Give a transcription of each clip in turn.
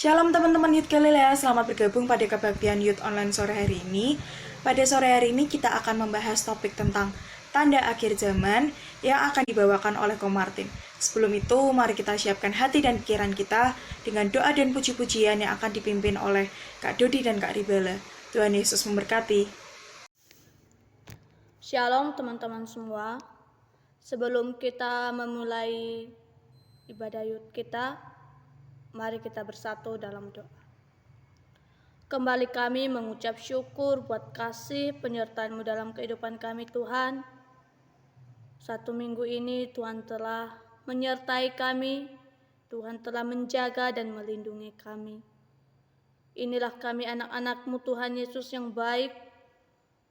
Shalom teman-teman Youth Galilea, selamat bergabung pada kebaktian Youth Online sore hari ini. Pada sore hari ini kita akan membahas topik tentang tanda akhir zaman yang akan dibawakan oleh Ko Martin. Sebelum itu, mari kita siapkan hati dan pikiran kita dengan doa dan puji-pujian yang akan dipimpin oleh Kak Dodi dan Kak Ribela. Tuhan Yesus memberkati. Shalom teman-teman semua. Sebelum kita memulai ibadah youth kita, mari kita bersatu dalam doa. Kembali kami mengucap syukur buat kasih penyertaan-Mu dalam kehidupan kami Tuhan. Satu minggu ini Tuhan telah menyertai kami, Tuhan telah menjaga dan melindungi kami. Inilah kami anak-anak-Mu Tuhan Yesus yang baik.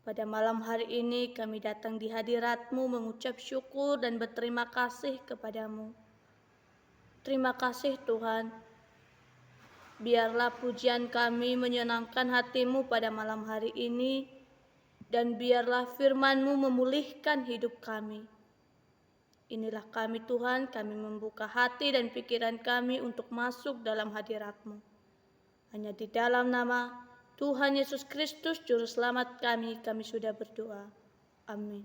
Pada malam hari ini kami datang di hadirat-Mu mengucap syukur dan berterima kasih kepadamu. Terima kasih Tuhan. Biarlah pujian kami menyenangkan hati-Mu pada malam hari ini, dan biarlah firman-Mu memulihkan hidup kami. Inilah kami Tuhan, kami membuka hati dan pikiran kami untuk masuk dalam hadirat-Mu. Hanya di dalam nama Tuhan Yesus Kristus Juru Selamat kami sudah berdoa. Amin.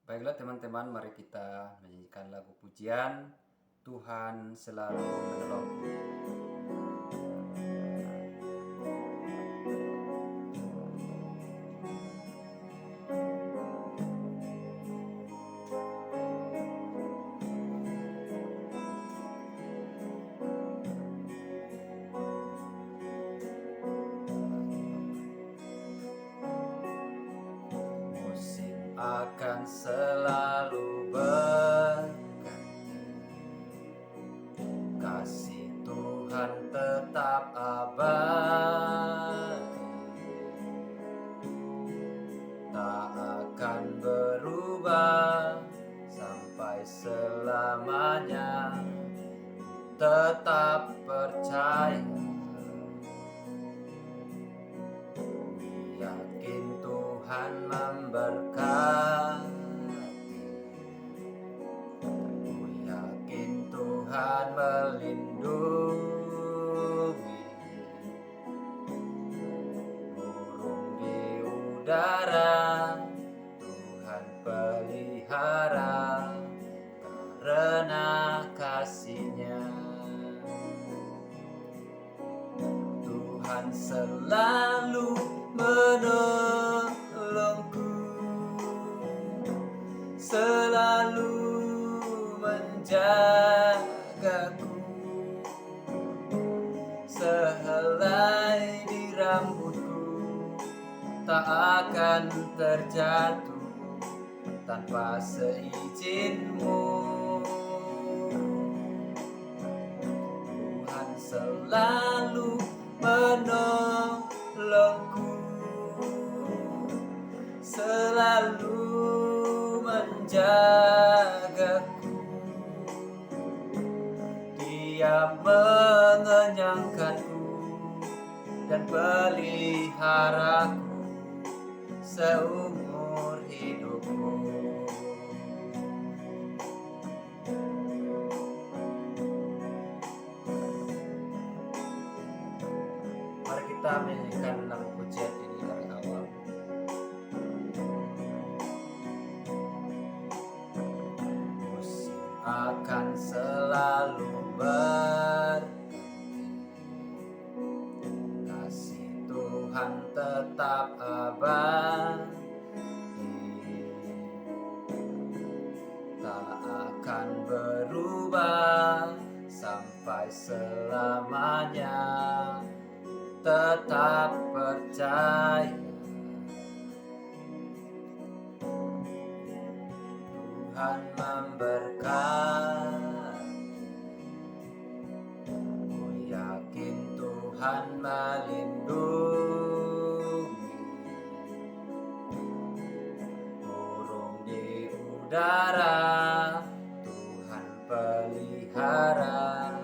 Baiklah teman-teman, mari kita menyanyikan lagu pujian Tuhan Selalu Menolongku. Akan selalu berganti, kasih Tuhan tetap abadi, tak akan berubah sampai selamanya, tetap percaya, yakin Tuhan memberkati, yakin Tuhan melindungi, burung di udara Tuhan pelihara karena kasih-Nya. Tuhan selalu menolongku, selalu menjagaku, sehelai di rambutku tak akan terjatuh tanpa seizin-Mu. Tuhan selalu menolongku, selalu menjagaku, Dia mengenyangkanku dan peliharaku seumur hidupku. Mari kita menyanyikan lagu pujian ini dari awal. Musim akan selalu berganti, kasih Tuhan tetap abadi, tak akan berubah sampai selamanya, tetap percaya, Tuhan memberkati, ku yakin Tuhan melindungi, burung di udara Tuhan pelihara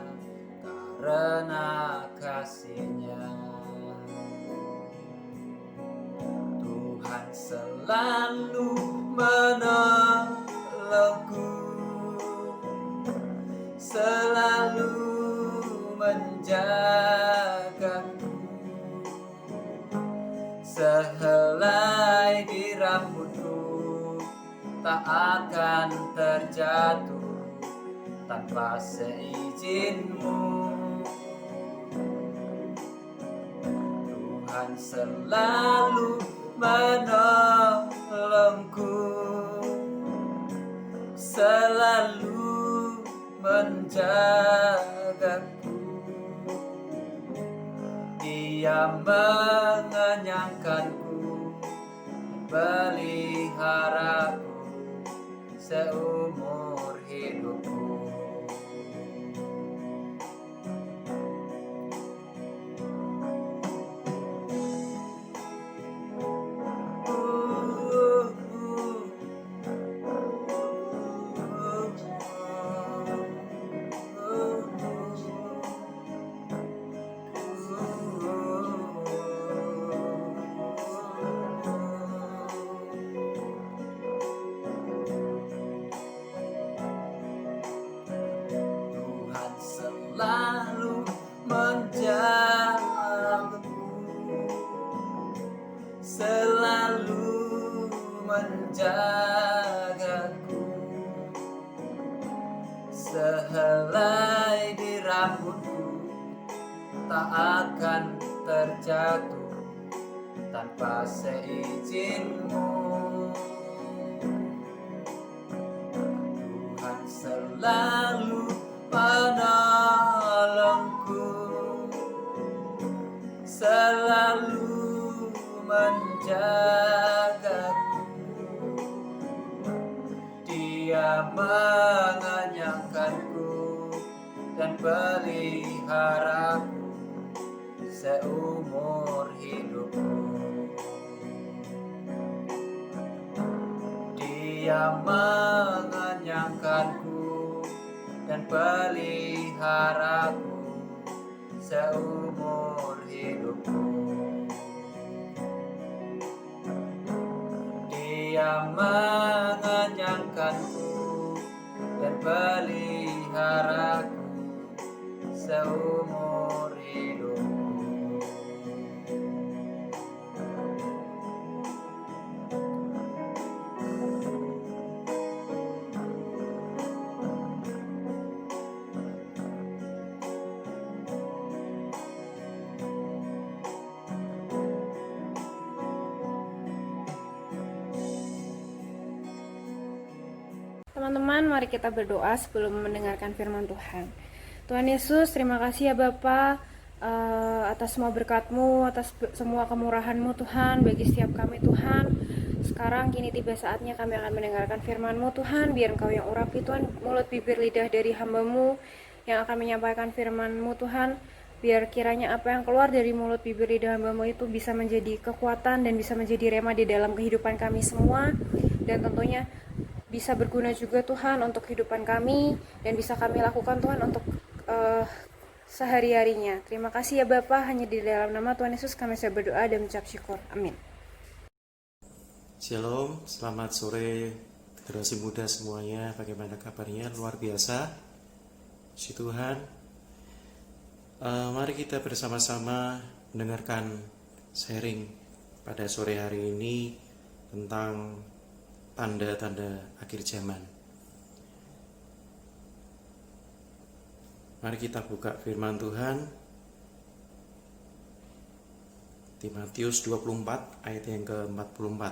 karena kasih-Nya. Tuhan selalu menolongku, selalu menjaga rambutku tak akan terjatuh tanpa seizin-Mu. Tuhan selalu menolongku, selalu menjagaku. Dia mengenyangkanku, peliharaku seumur hidupku. Tuhan selalu menjagaku, selalu menjagaku. Sehelai di rambutku tak akan terjatuh tanpa seizin-Mu. Tuhan selalu menolongku, selalu menjagaku. Dia mengenyangkanku dan peliharaku seumur hidupku. Dia mengenyangkanku dan peliharaku seumur hidupku. Dia mengenyangkanku dan peliharaku seumur hidupku. Teman-teman, mari kita berdoa sebelum mendengarkan firman Tuhan. Tuhan Yesus, terima kasih ya Bapa atas semua berkat-Mu, atas semua kemurahan-Mu Tuhan bagi setiap kami Tuhan. Sekarang kini tiba saatnya kami akan mendengarkan firman-Mu Tuhan. Biar Engkau yang urapi Tuhan mulut bibir lidah dari hamba-Mu yang akan menyampaikan firman-Mu Tuhan. Biar kiranya apa yang keluar dari mulut bibir lidah hamba-Mu itu bisa menjadi kekuatan dan bisa menjadi rema di dalam kehidupan kami semua. Dan tentunya bisa berguna juga Tuhan untuk kehidupan kami dan bisa kami lakukan Tuhan untuk sehari-harinya. Terima kasih ya Bapa, hanya di dalam nama Tuhan Yesus kami saya berdoa dan mengucap syukur. Amin. Shalom, selamat sore generasi muda semuanya. Bagaimana kabarnya? Luar biasa. Puji Tuhan. Mari kita bersama-sama mendengarkan sharing pada sore hari ini tentang tanda-tanda akhir zaman. Mari kita buka firman Tuhan di Matius 24 ayat yang ke-44.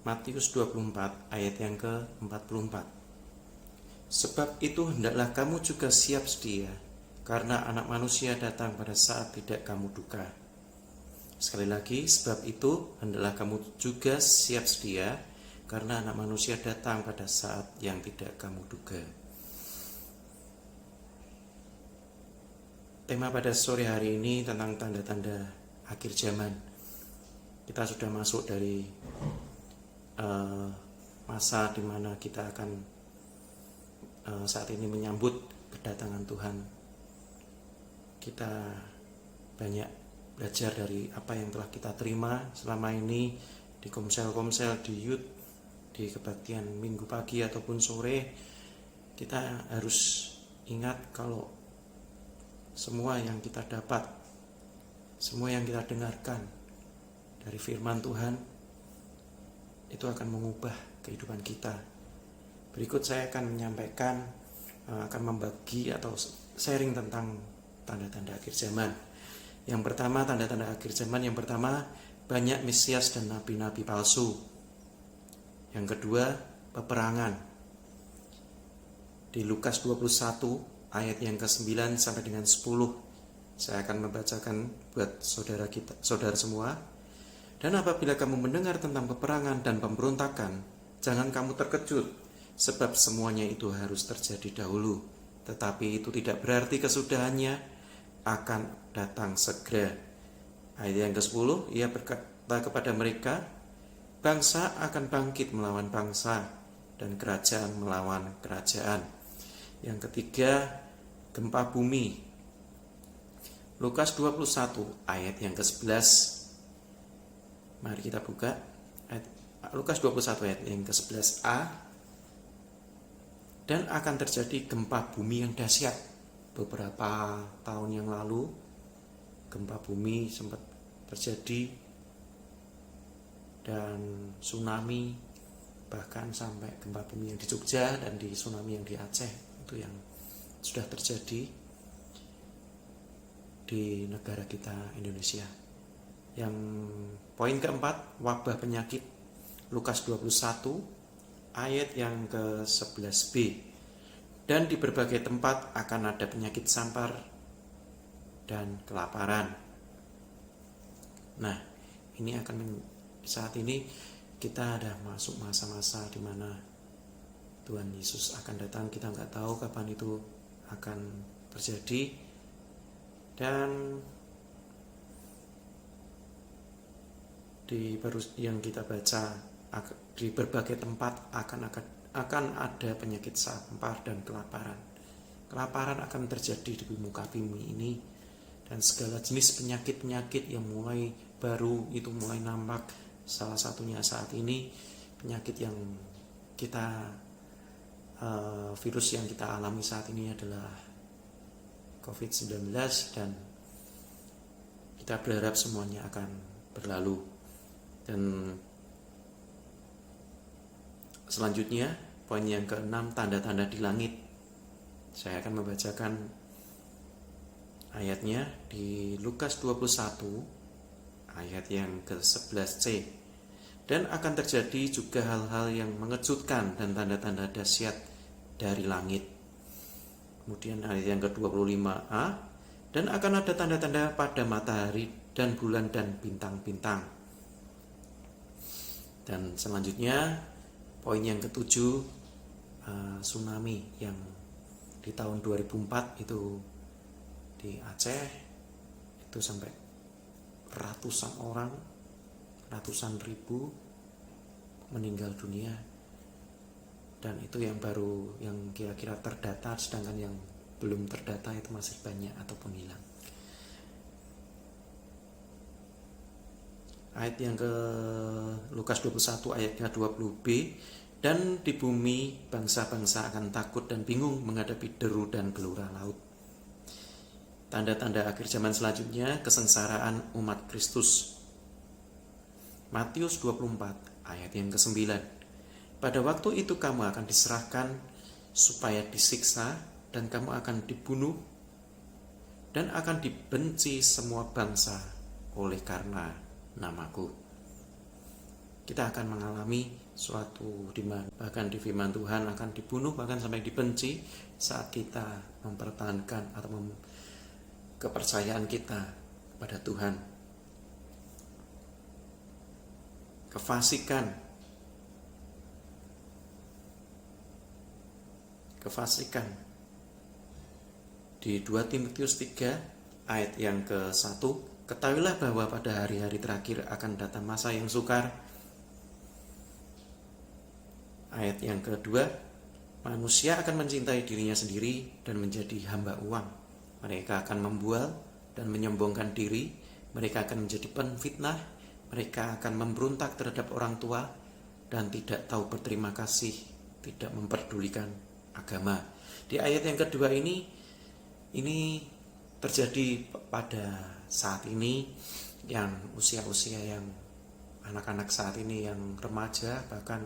Matius 24 ayat yang ke-44. Sebab itu hendaklah kamu juga siap sedia, karena anak manusia datang pada saat tidak kamu duga. Sekali lagi, sebab itu hendaklah kamu juga siap sedia, karena anak manusia datang pada saat yang tidak kamu duga. Tema pada sore hari ini tentang tanda-tanda akhir zaman. Kita sudah masuk dari masa di mana kita akan saat ini menyambut kedatangan Tuhan. Kita banyak belajar dari apa yang telah kita terima selama ini di komsel-komsel, di youth, di kebaktian minggu pagi ataupun sore. Kita harus ingat kalau semua yang kita dapat, semua yang kita dengarkan dari firman Tuhan itu akan mengubah kehidupan kita. Berikut saya akan menyampaikan, akan membagi atau sharing tentang tanda-tanda akhir zaman. Yang pertama, tanda-tanda akhir zaman. Yang pertama, banyak Mesias dan nabi-nabi palsu. Yang kedua, peperangan. Di Lukas 21 ayat yang ke-9 sampai dengan 10. Saya akan membacakan buat saudara semua. Dan apabila kamu mendengar tentang peperangan dan pemberontakan, jangan kamu terkejut, sebab semuanya itu harus terjadi dahulu. Tetapi itu tidak berarti kesudahannya akan datang segera. Ayat yang ke-10, ia berkata kepada mereka, bangsa akan bangkit melawan bangsa, dan kerajaan melawan kerajaan. Yang ketiga, gempa bumi. Lukas 21 ayat yang ke-11. Mari kita buka Lukas 21 ayat yang ke-11a. Dan akan terjadi gempa bumi yang dahsyat. Beberapa tahun yang lalu gempa bumi sempat terjadi, dan tsunami, bahkan sampai gempa bumi yang di Jogja dan di tsunami yang di Aceh, itu yang sudah terjadi di negara kita Indonesia. Yang poin keempat, wabah penyakit. Lukas 21 ayat yang ke-11b. Dan di berbagai tempat akan ada penyakit sampar dan kelaparan. Nah, ini saat ini kita ada masuk masa-masa di mana Tuhan Yesus akan datang. Kita nggak tahu kapan itu akan terjadi. Dan yang kita baca, di berbagai tempat akan ada penyakit sampar dan kelaparan. Kelaparan akan terjadi di muka bumi ini, dan segala jenis penyakit-penyakit yang mulai baru itu mulai nampak. Salah satunya saat ini penyakit yang virus yang kita alami saat ini adalah COVID-19, dan kita berharap semuanya akan berlalu. Dan selanjutnya, poin yang ke-6, tanda-tanda di langit. Saya akan membacakan ayatnya di Lukas 21 ayat yang ke-11c. Dan akan terjadi juga hal-hal yang mengejutkan dan tanda-tanda dahsyat dari langit. Kemudian ayat yang ke-25a, dan akan ada tanda-tanda pada matahari dan bulan dan bintang-bintang. Dan selanjutnya, poin yang ke-7, tsunami yang di tahun 2004 itu di Aceh, itu sampai ratusan ribu meninggal dunia. Dan itu yang baru, yang kira-kira terdata, sedangkan yang belum terdata itu masih banyak ataupun hilang. Ayat yang ke Lukas 21 ayatnya 20b, dan di bumi bangsa-bangsa akan takut dan bingung menghadapi deru dan gelora laut. Tanda-tanda akhir zaman selanjutnya, kesengsaraan umat Kristus. Matius 24 ayat yang ke-9. Pada waktu itu kamu akan diserahkan supaya disiksa, dan kamu akan dibunuh, dan akan dibenci semua bangsa oleh karena namaku. Kita akan mengalami suatu dimana bahkan di firman Tuhan akan dibunuh, bahkan sampai dibenci saat kita mempertahankan atau kepercayaan kita pada Tuhan. Kefasikan di 2 Timotius 3 ayat yang ke-1, ketahuilah bahwa pada hari-hari terakhir akan datang masa yang sukar. Ayat yang kedua, manusia akan mencintai dirinya sendiri dan menjadi hamba uang. Mereka akan membual dan menyombongkan diri. Mereka akan menjadi penfitnah. Mereka akan memberontak terhadap orang tua dan tidak tahu berterima kasih, tidak memperdulikan agama. Di ayat yang kedua ini terjadi pada saat ini, yang usia-usia yang anak-anak saat ini yang remaja, bahkan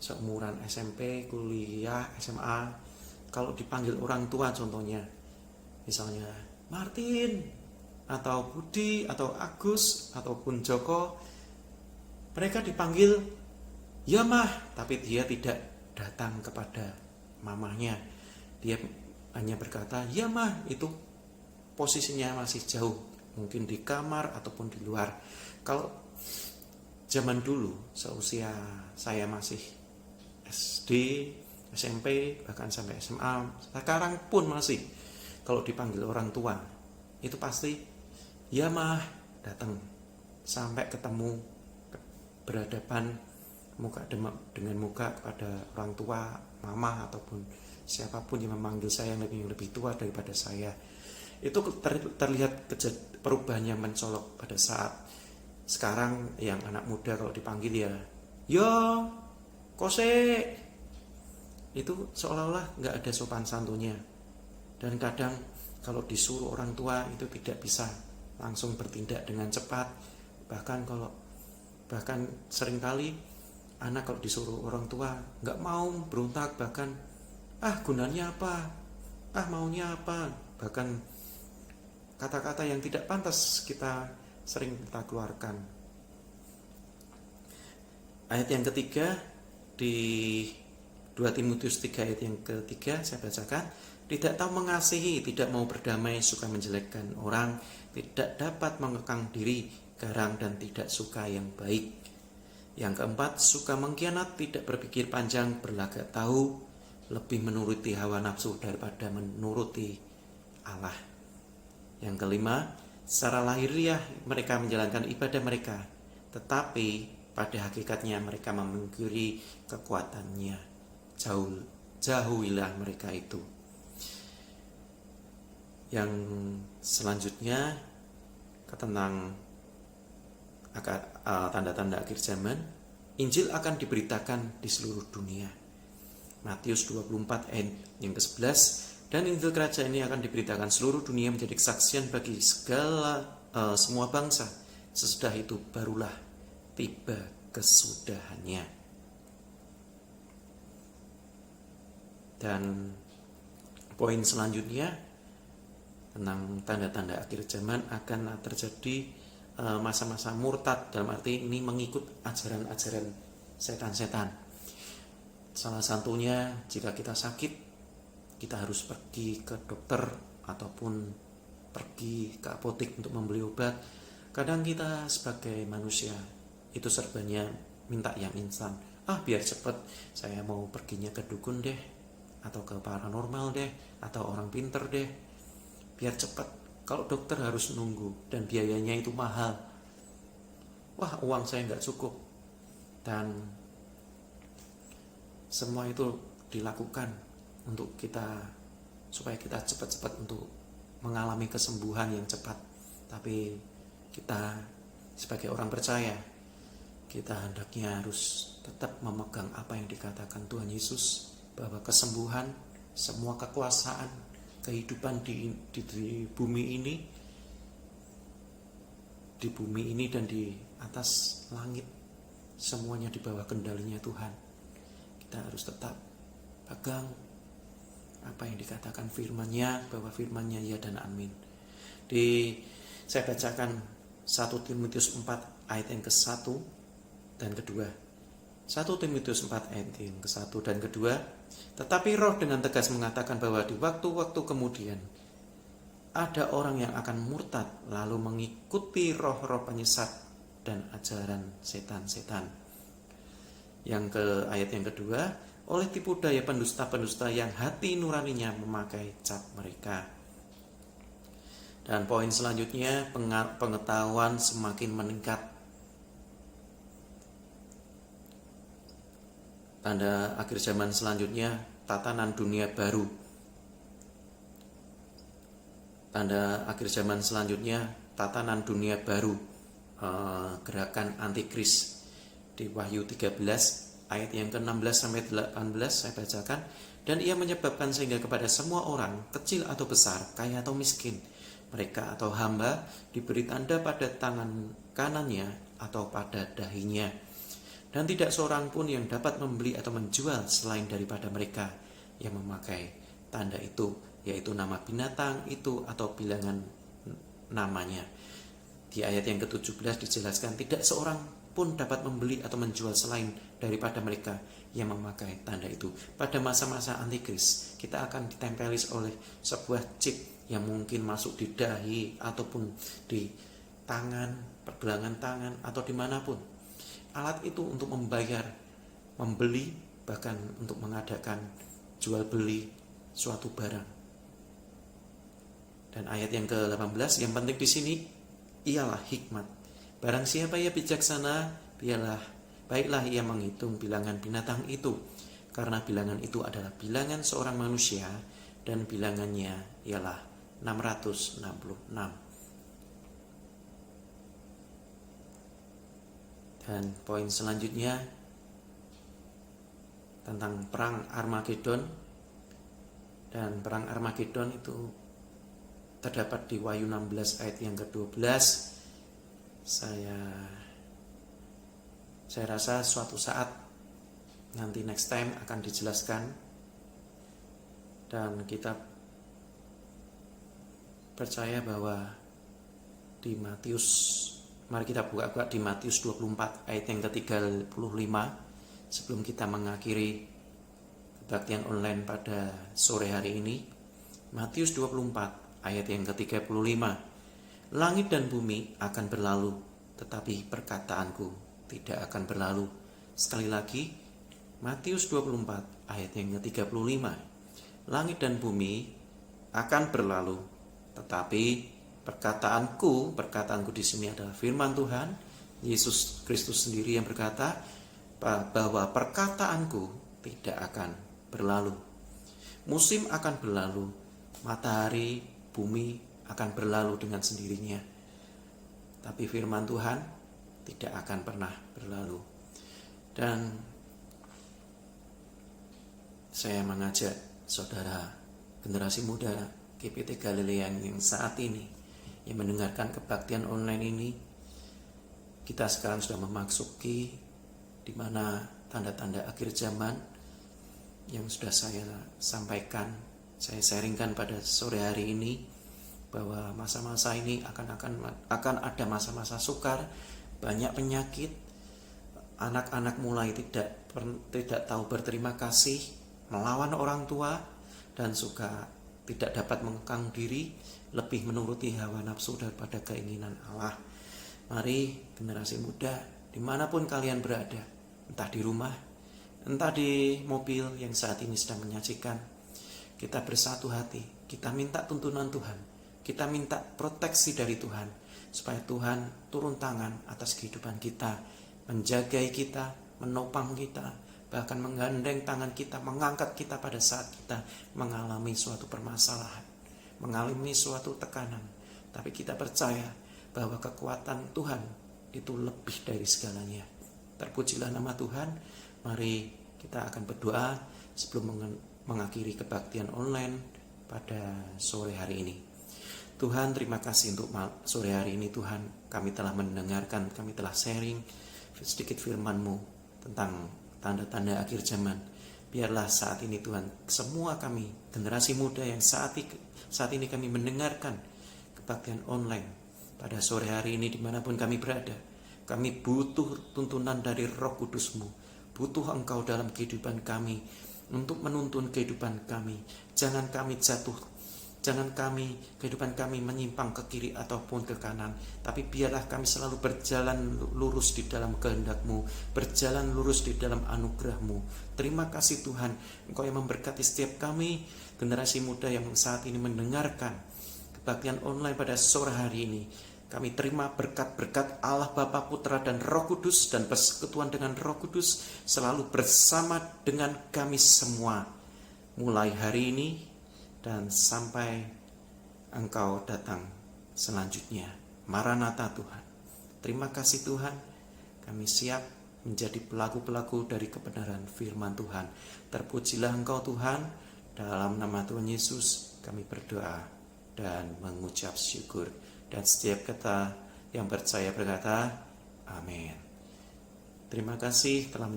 seumuran SMP, kuliah, SMA, kalau dipanggil orang tua contohnya, misalnya Martin, atau Budi, atau Agus, ataupun Joko, mereka dipanggil ya mah, tapi dia tidak datang kepada mamahnya. Dia hanya berkata ya mah, itu posisinya masih jauh, mungkin di kamar ataupun di luar. Kalau zaman dulu, seusia saya masih SD, SMP, bahkan sampai SMA, sekarang pun masih, kalau dipanggil orang tua, itu pasti ya mah, datang sampai ketemu, berhadapan muka dengan muka kepada orang tua, mama ataupun siapapun yang memanggil saya yang lebih tua daripada saya. Itu terlihat perubahan yang mencolok pada saat sekarang yang anak muda kalau dipanggil ya yo kose, itu seolah-olah nggak ada sopan santunnya. Dan kadang kalau disuruh orang tua itu tidak bisa langsung bertindak dengan cepat. Bahkan seringkali anak kalau disuruh orang tua nggak mau, berontak, bahkan gunanya apa, maunya apa, bahkan kata-kata yang tidak pantas sering kita keluarkan. Ayat yang ketiga di 2 Timotius 3 ayat yang ketiga saya bacakan. Tidak tahu mengasihi, tidak mau berdamai, suka menjelekkan orang, tidak dapat mengekang diri, garang dan tidak suka yang baik. Yang keempat, suka mengkhianat, tidak berpikir panjang, berlagak tahu, lebih menuruti hawa nafsu daripada menuruti Allah. Yang kelima, secara lahiriah mereka menjalankan ibadah mereka, tetapi pada hakikatnya mereka memungkiri kekuatannya. Jauhilah mereka itu. Yang selanjutnya tentang tanda-tanda akhir zaman, Injil akan diberitakan di seluruh dunia. Matius 24 ayat yang ke-11, dan Injil kerajaan ini akan diberitakan seluruh dunia menjadi kesaksian bagi semua bangsa. Sesudah itu barulah tiba kesudahannya. Dan poin selanjutnya tentang tanda-tanda akhir zaman akan terjadi masa-masa murtad, dalam arti ini mengikut ajaran-ajaran setan-setan. Salah satunya jika kita sakit, kita harus pergi ke dokter ataupun pergi ke apotek untuk membeli obat. Kadang kita sebagai manusia itu serbanya minta yang instan. Biar cepat, saya mau perginya ke dukun deh, atau ke paranormal deh, atau orang pinter deh, biar cepat. Kalau dokter harus nunggu dan biayanya itu mahal. Uang saya nggak cukup. Dan semua itu dilakukan untuk supaya kita cepat-cepat untuk mengalami kesembuhan yang cepat. Tapi kita sebagai orang percaya, kita hendaknya harus tetap memegang apa yang dikatakan Tuhan Yesus, bahwa kesembuhan, semua kekuasaan, kehidupan di bumi ini dan di atas langit, semuanya di bawah kendalinya Tuhan. Kita harus tetap pegang apa yang dikatakan firman-Nya, bahwa firman-Nya ya dan amin. Saya bacakan 1 Timotius 4 ayat yang ke-1 dan kedua. 1 Timotius 4 ayat yang ke-1 dan kedua. Tetapi Roh dengan tegas mengatakan bahwa di waktu-waktu kemudian ada orang yang akan murtad lalu mengikuti roh-roh penyesat dan ajaran setan-setan. Ayat yang kedua, oleh tipu daya pendusta-pendusta yang hati nuraninya memakai cap mereka. Dan poin selanjutnya, pengetahuan semakin meningkat. Tanda akhir zaman selanjutnya, tatanan dunia baru. Tanda akhir zaman selanjutnya, tatanan dunia baru, gerakan antikris. Di Wahyu 13 ayat yang ke-16 sampai 18 saya bacakan. Dan ia menyebabkan sehingga kepada semua orang, kecil atau besar, kaya atau miskin, mereka atau hamba, diberi tanda pada tangan kanannya atau pada dahinya. Dan tidak seorang pun yang dapat membeli atau menjual selain daripada mereka yang memakai tanda itu, yaitu nama binatang itu atau bilangan namanya. Di ayat yang ke-17 dijelaskan tidak seorang pun dapat membeli atau menjual selain daripada mereka yang memakai tanda itu. Pada masa-masa antikris, kita akan ditempeli oleh sebuah chip yang mungkin masuk di dahi ataupun di tangan, pergelangan tangan, atau dimanapun. Alat itu untuk membayar, membeli, bahkan untuk mengadakan jual beli suatu barang. Dan ayat yang ke-18 yang penting di sini ialah hikmat. Barang siapa ia bijaksana, baiklah ia menghitung bilangan binatang itu, karena bilangan itu adalah bilangan seorang manusia dan bilangannya ialah 666. Dan poin selanjutnya tentang perang Armageddon. Dan perang Armageddon itu terdapat di Wahyu 16 ayat yang ke-12. Saya rasa suatu saat nanti next time akan dijelaskan, dan kita percaya bahwa di Matius, mari kita buka di Matius 24 ayat yang ke-35 sebelum kita mengakhiri kebaktian online pada sore hari ini. Matius 24 ayat yang ke-35. Langit dan bumi akan berlalu, tetapi perkataanku tidak akan berlalu. Sekali lagi, Matius 24 ayat yang ke-35. Langit dan bumi akan berlalu, tetapi perkataanku di sini adalah firman Tuhan, Yesus Kristus sendiri yang berkata bahwa perkataanku tidak akan berlalu. Musim akan berlalu, matahari, bumi akan berlalu dengan sendirinya. Tapi firman Tuhan tidak akan pernah berlalu. Dan saya mengajak saudara generasi muda GPT Galilean yang saat ini yang mendengarkan kebaktian online ini, kita sekarang sudah memasuki di mana tanda-tanda akhir zaman yang sudah saya sampaikan, saya sharingkan pada sore hari ini, bahwa masa-masa ini akan ada masa-masa sukar, banyak penyakit, anak-anak mulai tidak tahu berterima kasih, melawan orang tua, dan suka tidak dapat mengekang diri, lebih menuruti hawa nafsu daripada keinginan Allah. Mari generasi muda, dimanapun kalian berada, entah di rumah, entah di mobil yang saat ini sedang menyajikan, kita bersatu hati, kita minta tuntunan Tuhan, kita minta proteksi dari Tuhan, supaya Tuhan turun tangan atas kehidupan kita, menjagai kita, menopang kita, bahkan menggandeng tangan kita, mengangkat kita pada saat kita mengalami suatu permasalahan, mengalami suatu tekanan. Tapi kita percaya bahwa kekuatan Tuhan itu lebih dari segalanya. Terpujilah nama Tuhan. Mari kita akan berdoa sebelum mengakhiri kebaktian online pada sore hari ini. Tuhan, terima kasih untuk sore hari ini. Tuhan, kami telah mendengarkan, kami telah sharing sedikit firman-Mu tentang tanda-tanda akhir zaman. Biarlah saat ini Tuhan, semua kami, generasi muda yang saat ini kami mendengarkan kebaktian online pada sore hari ini dimanapun kami berada, kami butuh tuntunan dari Roh Kudus-Mu, butuh Engkau dalam kehidupan kami, untuk menuntun kehidupan kami. Jangan kami jatuh, jangan kehidupan kami menyimpang ke kiri ataupun ke kanan, tapi biarlah kami selalu berjalan lurus di dalam kehendak-Mu, berjalan lurus di dalam anugerah-Mu. Terima kasih Tuhan, Engkau yang memberkati setiap kami, generasi muda yang saat ini mendengarkan kebaktian online pada sore hari ini. Kami terima berkat-berkat Allah Bapa, Putra, dan Roh Kudus, dan persekutuan dengan Roh Kudus selalu bersama dengan kami semua, mulai hari ini dan sampai Engkau datang selanjutnya. Maranatha Tuhan. Terima kasih Tuhan, kami siap menjadi pelaku-pelaku dari kebenaran firman Tuhan. Terpujilah Engkau Tuhan. Dalam nama Tuhan Yesus kami berdoa dan mengucap syukur. Dan setiap kata yang percaya berkata, Amin. Terima kasih telah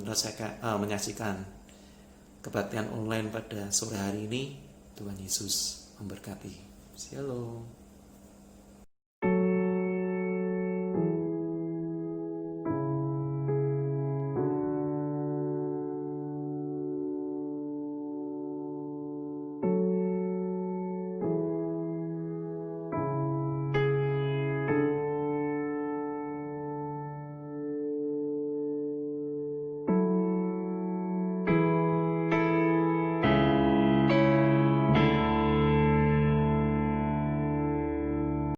menyaksikan kebaktian online pada sore hari ini. Tuhan Yesus memberkati. Shalom.